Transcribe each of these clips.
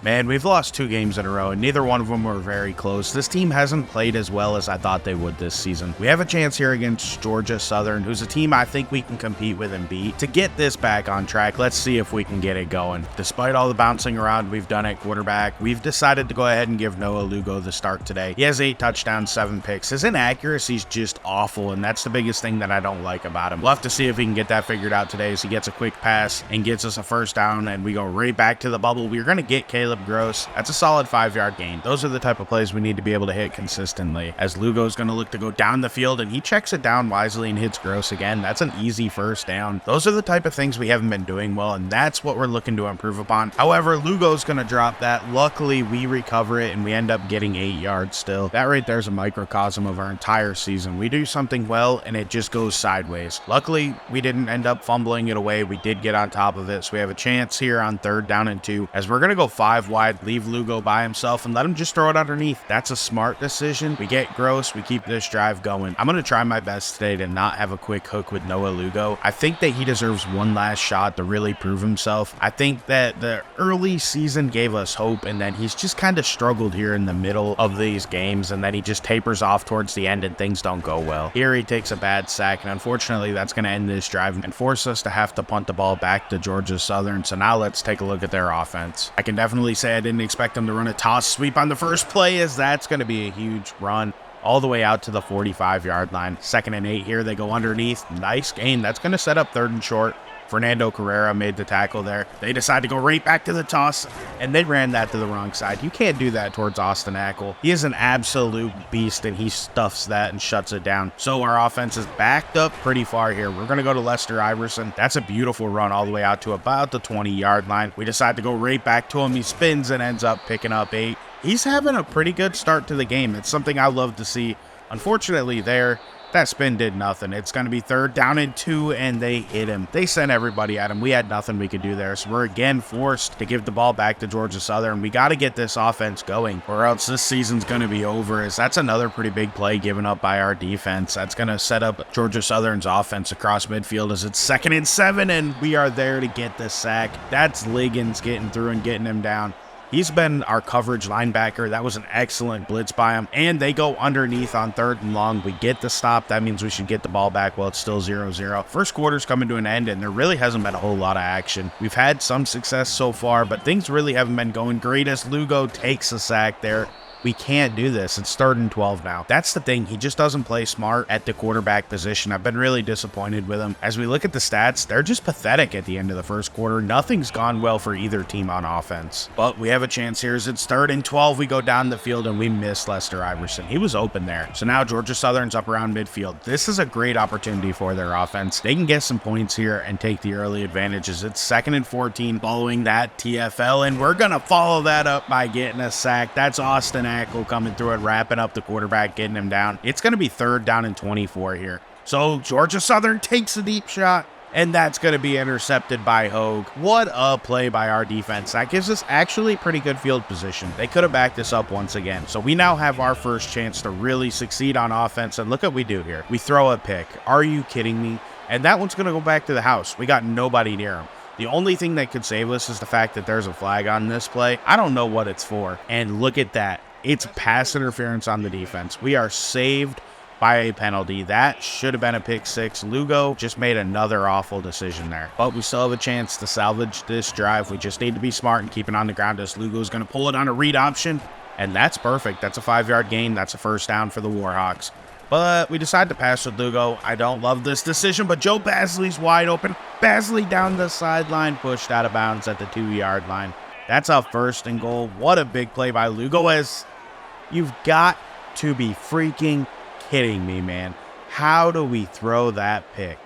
Man, we've lost 2 games in a row, and neither one of them were very close. This team hasn't played as well as I thought they would this season. We have a chance here against Georgia Southern, who's a team I think we can compete with and beat. To get this back on track, let's see if we can get it going. Despite all the bouncing around we've done at quarterback, we've decided to go ahead and give Noah Lugo the start today. He has 8 touchdowns, 7 picks. His inaccuracy's just awful, and that's the biggest thing that I don't like about him. We'll have to see if he can get that figured out today as he gets a quick pass and gets us a first down, and we go right back to the bubble. We're going to get Caleb Gross. That's a solid 5-yard gain. Those are the type of plays we need to be able to hit consistently, as Lugo's going to look to go down the field, and he checks it down wisely and hits Gross again. That's an easy first down. Those are the type of things we haven't been doing well, and that's what we're looking to improve upon. However, Lugo's going to drop that. Luckily, we recover it, and we end up getting 8 yards still. That right there is a microcosm of our entire season. We do something well, and it just goes sideways. Luckily, we didn't end up fumbling it away. We did get on top of it, so we have a chance here on 3rd down and 2, as we're going to go 5 wide, leave Lugo by himself and let him just throw it underneath. That's a smart decision. We get Gross, we keep this drive going. I'm going to try my best today to not have a quick hook with Noah Lugo. I think that he deserves one last shot to really prove himself. I think that the early season gave us hope, and then he's just kind of struggled here in the middle of these games, and then he just tapers off towards the end and things don't go well. Here he takes a bad sack, and unfortunately that's going to end this drive and force us to have to punt the ball back to Georgia Southern. So now let's take a look at their offense. I can definitely say I didn't expect them to run a toss sweep on the first play, as that's going to be a huge run all the way out to the 45-yard line. 2nd and 8 here. They go underneath. Nice gain. That's going to set up 3rd and short. Fernando Carrera made the tackle there. They decide to go right back to the toss, and they ran that to the wrong side. You can't do that towards Austin Ackle. He is an absolute beast, and he stuffs that and shuts it down. So our offense is backed up pretty far here. We're going to go to Lester Iverson. That's a beautiful run all the way out to about the 20-yard line. We decide to go right back to him. He spins and ends up picking up 8. He's having a pretty good start to the game. It's something I love to see. Unfortunately there, that spin did nothing. It's going to be 3rd down and 2, and they hit him. They sent everybody at him. We had nothing we could do there, so we're again forced to give the ball back to Georgia Southern. We got to get this offense going, or else this season's going to be over, as that's another pretty big play given up by our defense. That's going to set up Georgia Southern's offense across midfield, as it's 2nd and 7, and we are there to get the sack. That's Liggins getting through and getting him down. He's been our coverage linebacker. That was an excellent blitz by him. And they go underneath on 3rd and long. We get the stop. That means we should get the ball back while it's still 0-0. First quarter's coming to an end, and there really hasn't been a whole lot of action. We've had some success so far, but things really haven't been going great as Lugo takes a sack there. We can't do this. It's 3rd and 12 now. That's the thing. He just doesn't play smart at the quarterback position. I've been really disappointed with him. As we look at the stats, they're just pathetic at the end of the first quarter. Nothing's gone well for either team on offense. But we have a chance here as it's 3rd and 12. We go down the field and we miss Lester Iverson. He was open there. So now Georgia Southern's up around midfield. This is a great opportunity for their offense. They can get some points here and take the early advantages. It's 2nd and 14 following that TFL, and we're going to follow that up by getting a sack. That's Austin Ackle coming through and wrapping up the quarterback, getting him down. It's going to be 3rd down and 24 here. So Georgia Southern takes a deep shot, and that's going to be intercepted by Hogue. What a play by our defense. That gives us actually pretty good field position. They could have backed this up once again. So we now have our first chance to really succeed on offense, and look what we do here. We throw a pick. Are you kidding me? And that one's going to go back to the house. We got nobody near him. The only thing that could save us is the fact that there's a flag on this play. I don't know what it's for. And look at that. It's pass interference on the defense. We are saved by a penalty. That should have been a pick 6. Lugo just made another awful decision there. But we still have a chance to salvage this drive. We just need to be smart and keep it on the ground, as Lugo's going to pull it on a read option. And that's perfect. That's a 5-yard gain. That's a first down for the Warhawks. But we decide to pass with Lugo. I don't love this decision, but Joe Basley's wide open. Basley down the sideline, pushed out of bounds at the 2-yard line. That's a 1st and goal. What a big play by Lugo. As you've got to be freaking kidding me, man. How do we throw that pick?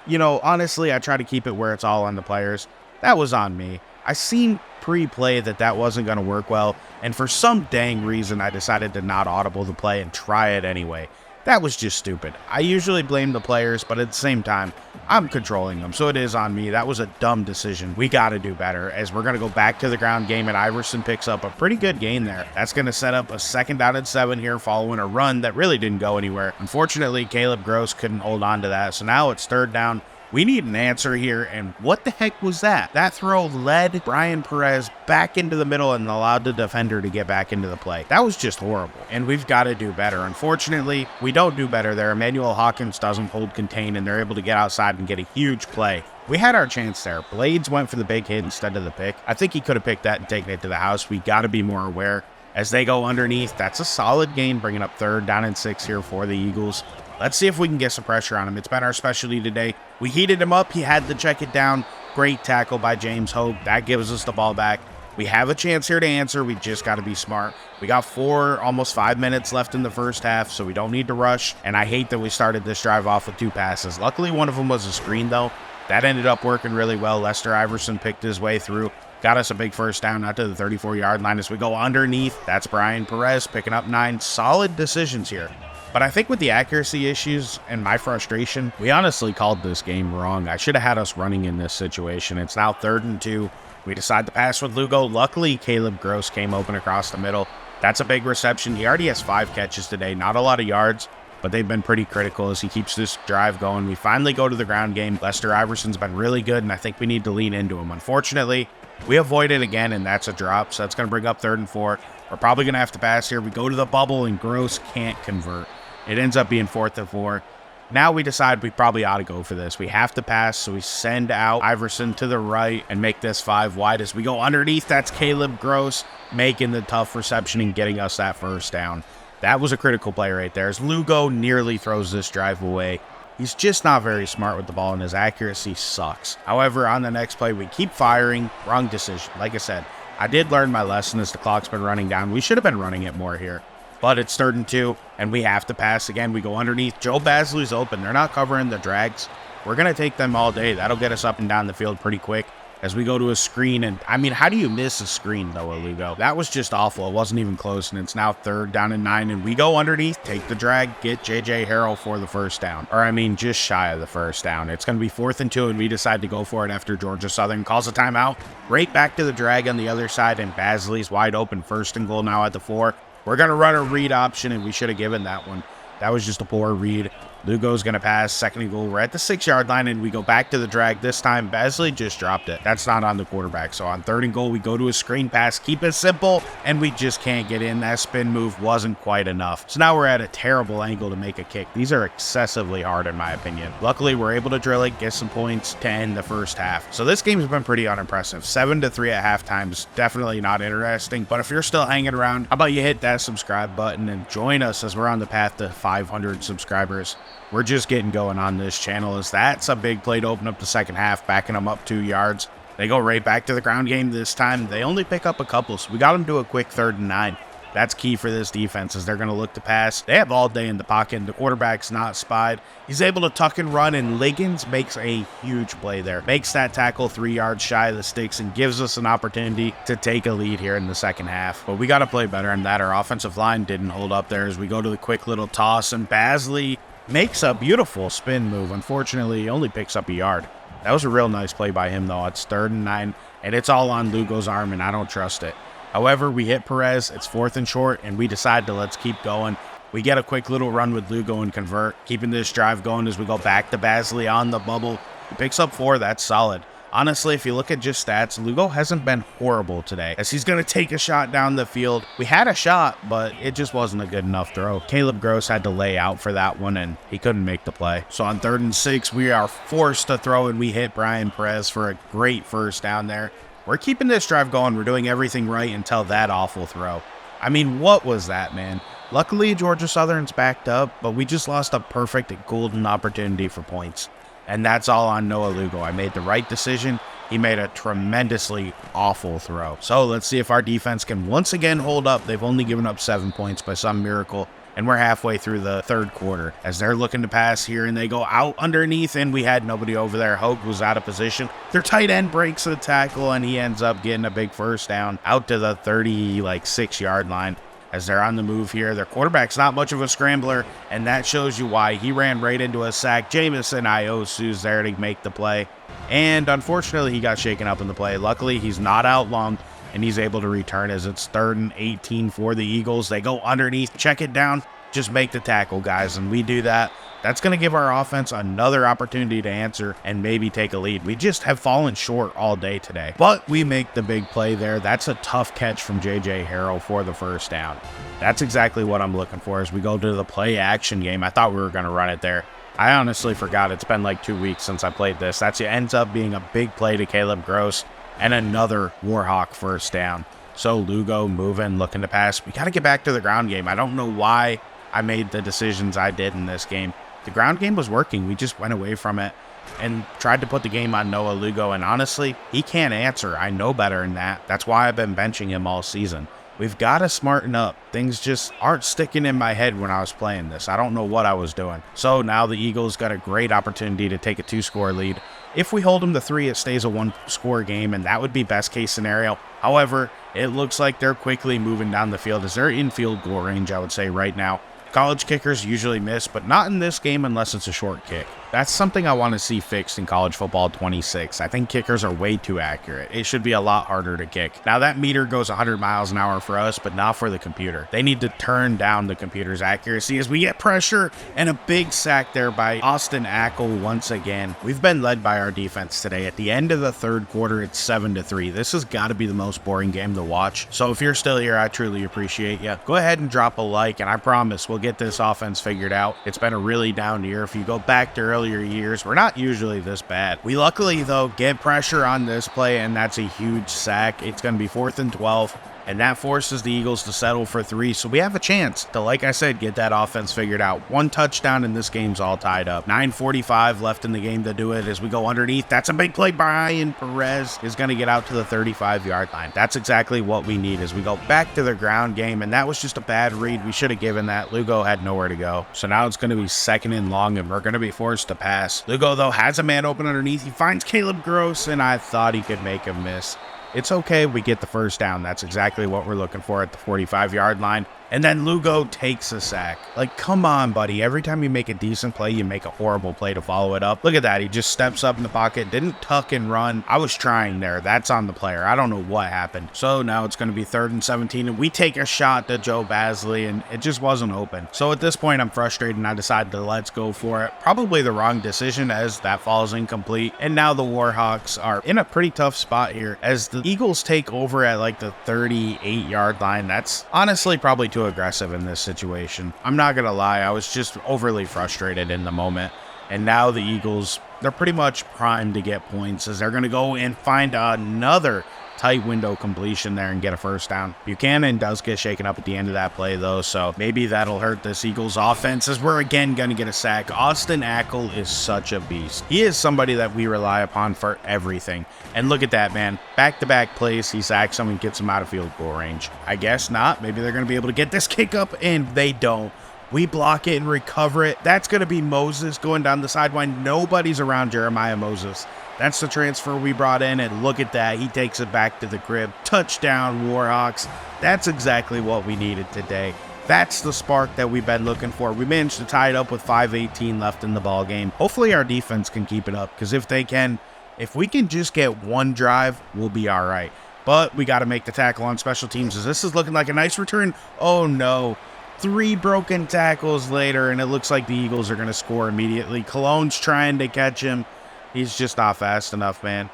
You know, honestly, I try to keep it where it's all on the players. That was on me. I seen pre-play that wasn't going to work well, and for some dang reason, I decided to not audible the play and try it anyway. That was just stupid. I usually blame the players, but at the same time, I'm controlling them, so it is on me. That was a dumb decision. We got to do better, as we're going to go back to the ground game, and Iverson picks up a pretty good gain there. That's going to set up a 2nd down and 7 here following a run that really didn't go anywhere. Unfortunately, Caleb Gross couldn't hold on to that, so now it's 3rd down We need an answer here, and what the heck was that? That throw led Brian Perez back into the middle and allowed the defender to get back into the play. That was just horrible, and we've got to do better. Unfortunately, we don't do better there. Emmanuel Hawkins doesn't hold contain, and they're able to get outside and get a huge play. We had our chance there. Blades went for the big hit instead of the pick. I think he could have picked that and taken it to the house. We got to be more aware as they go underneath. That's a solid gain, bringing up 3rd down and 6 here for the Eagles. Let's see if we can get some pressure on him. It's been our specialty today. We heated him up. He had to check it down. Great tackle by James Hogue. That gives us the ball back. We have a chance here to answer. We just got to be smart. We got almost 5 minutes left in the first half, so we don't need to rush. And I hate that we started this drive off with 2 passes. Luckily, one of them was a screen, though. That ended up working really well. Lester Iverson picked his way through. Got us a big first down out to the 34-yard line as we go underneath. That's Brian Perez picking up 9. Solid decisions here. But I think with the accuracy issues and my frustration, we honestly called this game wrong. I should have had us running in this situation. It's now 3rd and 2. We decide to pass with Lugo. Luckily, Caleb Gross came open across the middle. That's a big reception. He already has 5 catches today. Not a lot of yards, but they've been pretty critical as he keeps this drive going. We finally go to the ground game. Lester Iverson's been really good, and I think we need to lean into him. Unfortunately, we avoid it again, and that's a drop, so that's going to bring up 3rd and 4. We're probably going to have to pass here. We go to the bubble, and Gross can't convert. It ends up being 4th and 4. Now we decide we probably ought to go for this. We have to pass, so we send out Iverson to the right and make this 5 wide as we go underneath. That's Caleb Gross making the tough reception and getting us that first down. That was a critical play right there as Lugo nearly throws this drive away. He's just not very smart with the ball, and his accuracy sucks. However, on the next play, we keep firing. Wrong decision. Like I said, I did learn my lesson as the clock's been running down. We should have been running it more here. But it's 3rd and 2, and we have to pass again. We go underneath. Joe Basley's open. They're not covering the drags. We're going to take them all day. That'll get us up and down the field pretty quick as we go to a screen. And, I mean, how do you miss a screen, though, Lugo? That was just awful. It wasn't even close, and it's now 3rd down and 9. And we go underneath, take the drag, get J.J. Harrell for the first down. Or, I mean, just shy of the first down. It's going to be 4th and 2, and we decide to go for it after Georgia Southern calls a timeout. Right back to the drag on the other side, and Basley's wide open. 1st and goal now at the 4. We're going to run a read option, and we should have given that one. That was just a poor read. Lugo's going to pass. 2nd and goal. We're at the 6-yard line, and we go back to the drag. This time, Basley just dropped it. That's not on the quarterback. So on 3rd and goal, we go to a screen pass. Keep it simple, and we just can't get in. That spin move wasn't quite enough. So now we're at a terrible angle to make a kick. These are excessively hard, in my opinion. Luckily, we're able to drill it, get some points to end the first half. So this game's been pretty unimpressive. 7-3 at halftime is definitely not interesting. But if you're still hanging around, how about you hit that subscribe button and join us as we're on the path to 500 subscribers. We're just getting going on this channel as that's a big play to open up the second half, backing them up 2 yards. They go right back to the ground game this time. They only pick up a couple, so we got them to a quick 3rd and 9. That's key for this defense as they're going to look to pass. They have all day in the pocket, and the quarterback's not spied. He's able to tuck and run, and Liggins makes a huge play there. Makes that tackle 3 yards shy of the sticks and gives us an opportunity to take a lead here in the second half. But we got to play better, and that our offensive line didn't hold up there as we go to the quick little toss, and Basley makes a beautiful spin move. Unfortunately, he only picks up a yard. That was a real nice play by him, though. It's 3rd and 9, and it's all on Lugo's arm, and I don't trust it. However, we hit Perez. It's 4th and short, and we decide to let's keep going. We get a quick little run with Lugo and convert, keeping this drive going as we go back to Basley on the bubble. He picks up 4. That's solid. Honestly, if you look at just stats, Lugo hasn't been horrible today as he's going to take a shot down the field. We had a shot, but it just wasn't a good enough throw. Caleb Gross had to lay out for that one, and he couldn't make the play. So on 3rd and 6, we are forced to throw, and we hit Brian Perez for a great first down there. We're keeping this drive going. We're doing everything right until that awful throw. I mean, what was that, man? Luckily, Georgia Southern's backed up, but we just lost a perfect golden opportunity for points. And that's all on Noah Lugo. I made the right decision. He made a tremendously awful throw. So let's see if our defense can once again hold up. They've only given up 7 points by some miracle. And we're halfway through the 3rd quarter as they're looking to pass here, and they go out underneath, and we had nobody over there. Hogue was out of position. Their tight end breaks the tackle, and he ends up getting a big first down out to the 36-yard line. As they're on the move here, their quarterback's not much of a scrambler, and that shows you why. He ran right into a sack. Jamison Iosu's there to make the play, and unfortunately, he got shaken up in the play. Luckily, he's not out long, and he's able to return as it's 3rd and 18 for the Eagles. They go underneath, check it down. just make the tackle, guys, and we do that. That's going to give our offense another opportunity to answer and maybe take a lead. We just have fallen short all day today. But we make the big play there. That's a tough catch from J.J. Harrell for the first down. That's exactly what I'm looking for as we go to the play action game. I thought we were going to run it there. I honestly forgot. It's been like 2 weeks since I played this. That ends up being a big play to Caleb Gross and another Warhawk first down. So Lugo moving, looking to pass. We got to get back to the ground game. I don't know why I made the decisions I did in this game. The ground game was working. We just went away from it and tried to put the game on Noah Lugo. And honestly, he can't answer. I know better than that. That's why I've been benching him all season. We've got to smarten up. Things just aren't sticking in my head when I was playing this. I don't know what I was doing. So now the Eagles got a great opportunity to take a 2-score lead. If we hold them to 3, it stays a 1-score game, and that would be best case scenario. However, it looks like they're quickly moving down the field as they're in field goal range, I would say, right now. College kickers usually miss, but not in this game unless it's a short kick. That's something I want to see fixed in college football 26. I think kickers are way too accurate. It should be a lot harder to kick. Now that meter goes 100 miles an hour for us, but not for the computer. They need to turn down the computer's accuracy as we get pressure and a big sack there by Austin Ackle once again. We've been led by our defense today. At the end of the third quarter, it's 7-3. This has got to be the most boring game to watch. So if you're still here, I truly appreciate you. Go ahead and drop a like, and I promise we'll get this offense figured out. It's been a really down year. If you go back to earlier years, we're not usually this bad. We luckily, though, get pressure on this play, and that's a huge sack. It's going to be 4th and 12. And that forces the Eagles to settle for 3. So we have a chance to, like I said, get that offense figured out. 1 touchdown and this game's all tied up. 9:45 left in the game to do it as we go underneath. That's a big play. Brian Perez is going to get out to the 35-yard line. That's exactly what we need as we go back to the ground game. And that was just a bad read. We should have given that. Lugo had nowhere to go. So now it's going to be 2nd and long, and we're going to be forced to pass. Lugo, though, has a man open underneath. He finds Caleb Gross, and I thought he could make him miss. It's okay, we get the first down. That's exactly what we're looking for at the 45-yard line. And then Lugo takes a sack. Like, come on, buddy. Every time you make a decent play, you make a horrible play to follow it up. Look at that. He just steps up in the pocket, didn't tuck and run. I was trying there. That's on the player. I don't know what happened. So now it's going to be 3rd and 17, and we take a shot to Joe Basley, and it just wasn't open. So at this point, I'm frustrated, and I decided to let's go for it. Probably the wrong decision as that falls incomplete. And now the Warhawks are in a pretty tough spot here as the Eagles take over at like the 38-yard line. That's honestly probably too aggressive in this situation. I'm not gonna lie, I was just overly frustrated in the moment. And now the Eagles, they're pretty much primed to get points as they're gonna go and find another tight window completion there and get a first down. Buchanan does get shaken up at the end of that play though, so maybe that'll hurt this Eagles offense as we're again going to get a sack. Austin Ackle is such a beast. He is somebody that we rely upon for everything. And look at that, man. Back-to-back plays, he sacks him and gets him out of field goal range. I guess not. Maybe they're going to be able to get this kick up, and they don't. We block it and recover it. That's going to be Moses going down the sideline. Nobody's around Jeremiah Moses. That's the transfer we brought in, and look at that. He takes it back to the crib. Touchdown, Warhawks. That's exactly what we needed today. That's the spark that we've been looking for. We managed to tie it up with 5:18 left in the ball game. Hopefully our defense can keep it up, because if they can, if we can just get one drive, we'll be all right. But we got to make the tackle on special teams as this is looking like a nice return. Oh, no. 3 broken tackles later, and it looks like the Eagles are going to score immediately. Cologne's trying to catch him. He's just not fast enough, man.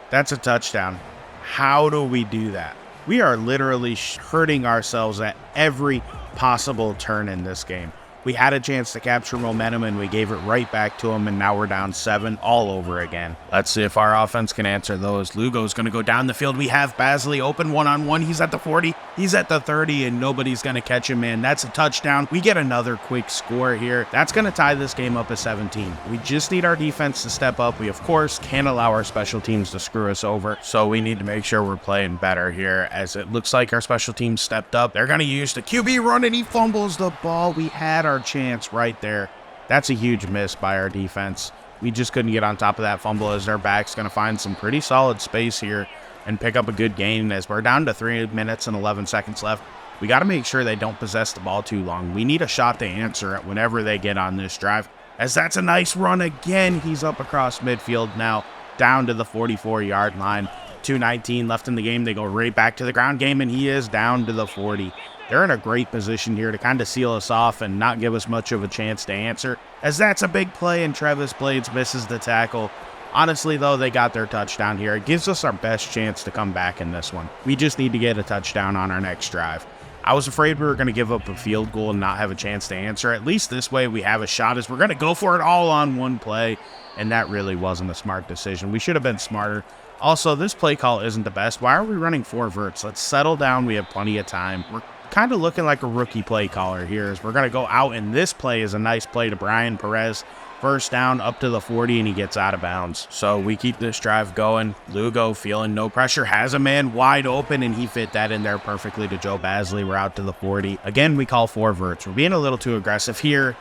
That's a touchdown. How do we do that? We are literally hurting ourselves at every possible turn in this game. We had a chance to capture momentum, and we gave it right back to them, and now we're down 7 all over again. Let's see if our offense can answer those. Lugo's going to go down the field. We have Basley open one-on-one. He's at the 40. He's at the 30, and nobody's going to catch him, man. That's a touchdown. We get another quick score here. That's going to tie this game up at 17. We just need our defense to step up. We, of course, can't allow our special teams to screw us over, so we need to make sure we're playing better here, as it looks like our special teams stepped up. They're going to use the QB run, and he fumbles the ball. We had our chance right there. That's a huge miss by our defense. We just couldn't get on top of that fumble as their back's going to find some pretty solid space here and pick up a good gain as we're down to 3 minutes and 11 seconds left. We got to make sure they don't possess the ball too long. We need a shot to answer it whenever they get on this drive, as that's a nice run again. He's up across midfield now, down to the 44-yard line. 2:19 left in the game. They go right back to the ground game, and he is down to the 40. They're in a great position here to kind of seal us off and not give us much of a chance to answer, as that's a big play, and Travis Blades misses the tackle. Honestly, though, they got their touchdown here. It gives us our best chance to come back in this one. We just need to get a touchdown on our next drive. I was afraid we were going to give up a field goal and not have a chance to answer. At least this way we have a shot, as we're going to go for it all on one play, and that really wasn't a smart decision. We should have been smarter. Also, this play call isn't the best. Why are we running 4 verts? Let's settle down. We have plenty of time. We're kind of looking like a rookie play caller here, as we're going to go out, and this play is a nice play to Brian Perez. First down up to the 40, and he gets out of bounds. So we keep this drive going. Lugo, feeling no pressure, has a man wide open, and he fit that in there perfectly to Joe Basley. We're out to the 40. Again, we call 4 verts. We're being a little too aggressive here,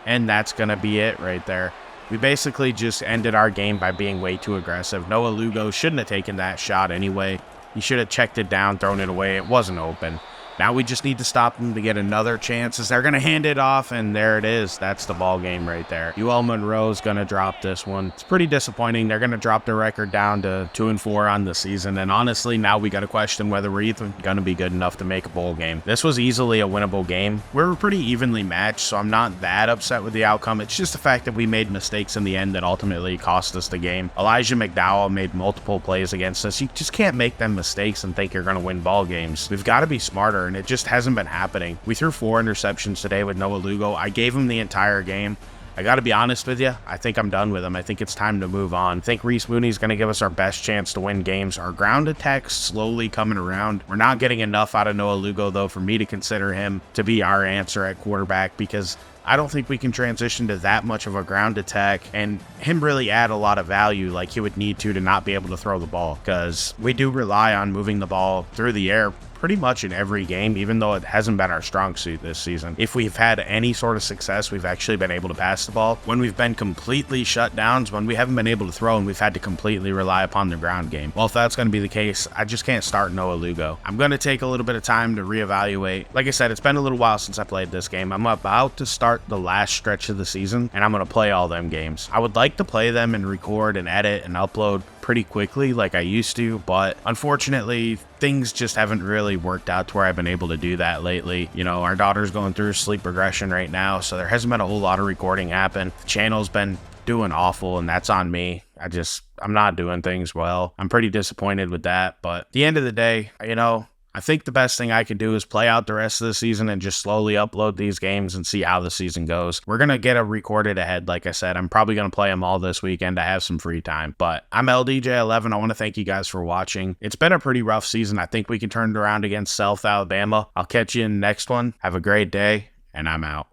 and that's going to be it right there. We basically just ended our game by being way too aggressive. Noah Lugo shouldn't have taken that shot anyway. He should have checked it down, thrown it away. It wasn't open. Now we just need to stop them to get another chance, as they're going to hand it off, and there it is. That's the ball game right there. UL-Monroe is going to drop this one. It's pretty disappointing. They're going to drop their record down to 2-4 on the season, and honestly, now we got to question whether we're even going to be good enough to make a bowl game. This was easily a winnable game. We were pretty evenly matched, so I'm not that upset with the outcome. It's just the fact that we made mistakes in the end that ultimately cost us the game. Elijah McDowell made multiple plays against us. You just can't make them mistakes and think you're going to win ball games. We've got to be smarter, and it just hasn't been happening. We threw 4 interceptions today with Noah Lugo. I gave him the entire game. I got to be honest with you, I think I'm done with him. I think it's time to move on. I think Reese Mooney's going to give us our best chance to win games. Our ground attack's slowly coming around. We're not getting enough out of Noah Lugo, though, for me to consider him to be our answer at quarterback, because I don't think we can transition to that much of a ground attack and him really add a lot of value like he would need to not be able to throw the ball, because we do rely on moving the ball through the air pretty much in every game, even though it hasn't been our strong suit this season. If we've had any sort of success, we've actually been able to pass the ball. When we've been completely shut down, when we haven't been able to throw, and we've had to completely rely upon the ground game. Well, if that's going to be the case, I just can't start Noah Lugo. I'm going to take a little bit of time to reevaluate. Like I said, it's been a little while since I played this game. I'm about to start the last stretch of the season, and I'm going to play all them games. I would like to play them and record and edit and upload pretty quickly like I used to, but unfortunately things just haven't really worked out to where I've been able to do that lately. You know, our daughter's going through sleep regression right now, so there hasn't been a whole lot of recording happen. The channel's been doing awful, and that's on me. I'm not doing things well. I'm pretty disappointed with that, but at the end of the day, you know, I think the best thing I can do is play out the rest of the season and just slowly upload these games and see how the season goes. We're going to get a recorded ahead, like I said. I'm probably going to play them all this weekend to have some free time. But I'm LDJ11. I want to thank you guys for watching. It's been a pretty rough season. I think we can turn it around against South Alabama. I'll catch you in the next one. Have a great day, and I'm out.